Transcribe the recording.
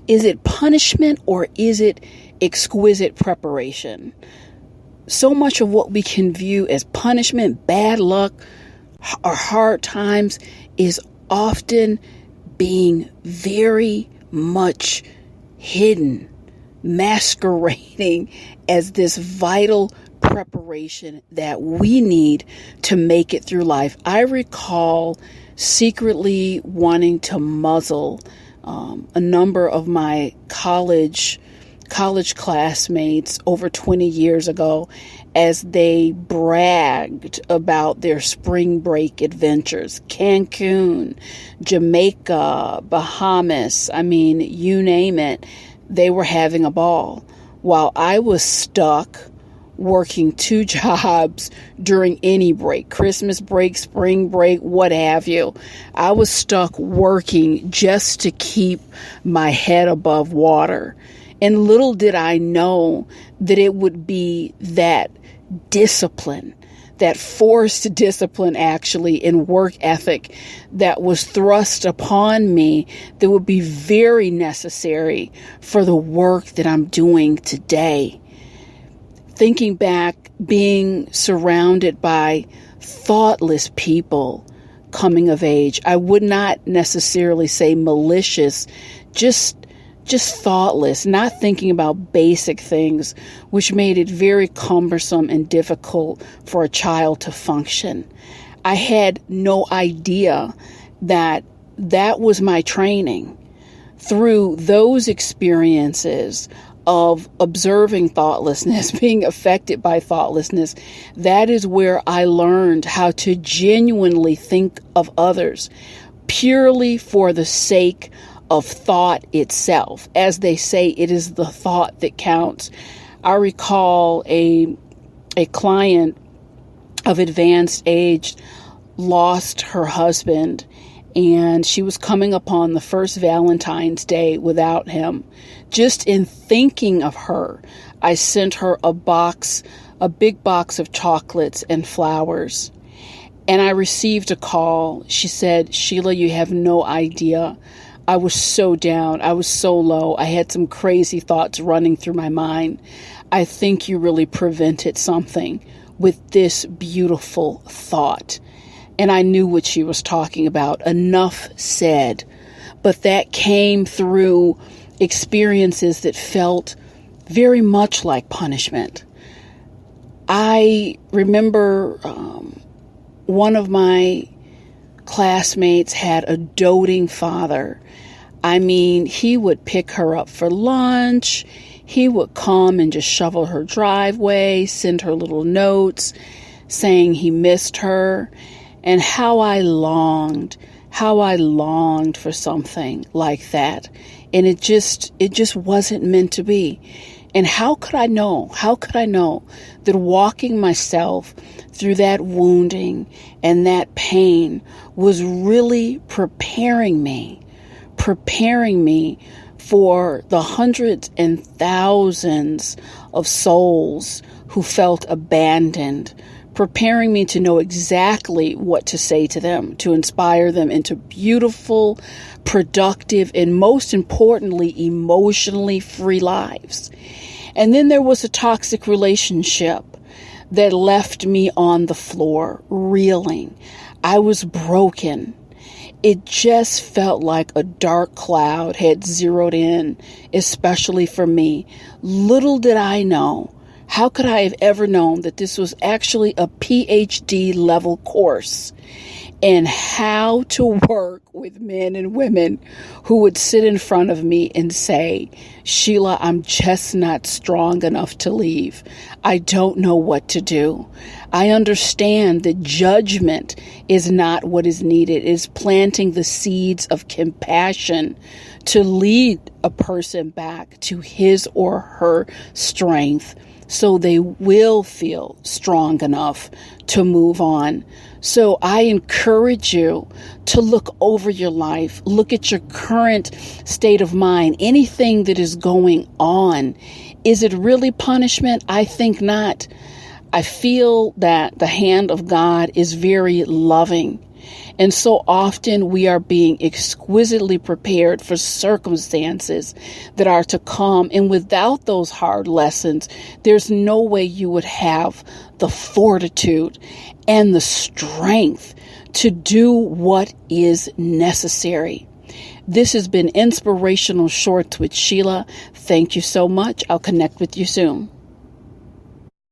Is it punishment or is it exquisite preparation? So much of what we can view as punishment, bad luck, or hard times is often being very much hidden, masquerading as this vital preparation that we need to make it through life. I recall secretly wanting to muzzle a number of my college classmates over 20 years ago as they bragged about their spring break adventures. Cancun, Jamaica, Bahamas, I mean, you name it, they were having a ball. While I was stuck working 2 jobs during any break, Christmas break, spring break, what have you. I was stuck working just to keep my head above water. And little did I know that it would be that discipline, that forced discipline actually in work ethic that was thrust upon me that would be very necessary for the work that I'm doing today. Thinking back, being surrounded by thoughtless people coming of age, I would not necessarily say malicious, just thoughtless, not thinking about basic things, which made it very cumbersome and difficult for a child to function. I had no idea that that was my training. Through those experiences of observing thoughtlessness, being affected by thoughtlessness, that is where I learned how to genuinely think of others purely for the sake of thought itself. As they say, it is the thought that counts. I recall a client of advanced age lost her husband, and she was coming upon the first Valentine's Day without him. Just in thinking of her, I sent her a big box of chocolates and flowers. And I received a call. She said, "Sheila, you have no idea. I was so down. I was so low. I had some crazy thoughts running through my mind. I think you really prevented something with this beautiful thought." And I knew what she was talking about. Enough said. But that came through experiences that felt very much like punishment. I remember one of my classmates had a doting father. I mean, he would pick her up for lunch. He would come and just shovel her driveway, send her little notes saying he missed her. And how I longed for something like that. And it just wasn't meant to be. And how could I know that walking myself through that wounding and that pain was really preparing me for the hundreds and thousands of souls who felt abandoned, preparing me to know exactly what to say to them, to inspire them into beautiful, productive, and most importantly, emotionally free lives. And then there was a toxic relationship that left me on the floor, reeling. I was broken. It just felt like a dark cloud had zeroed in, especially for me. Little did I know. How could I have ever known that this was actually a PhD level course in how to work with men and women who would sit in front of me and say, "Sheila, I'm just not strong enough to leave. I don't know what to do. I understand that judgment is not what is needed. It is planting the seeds of compassion to lead a person back to his or her strength, so they will feel strong enough to move on." So I encourage you to look over your life, look at your current state of mind, anything that is going on. Is it really punishment? I think not. I feel that the hand of God is very loving. And so often we are being exquisitely prepared for circumstances that are to come. And without those hard lessons, there's no way you would have the fortitude and the strength to do what is necessary. This has been Inspirational Shorts with Sheila. Thank you so much. I'll connect with you soon.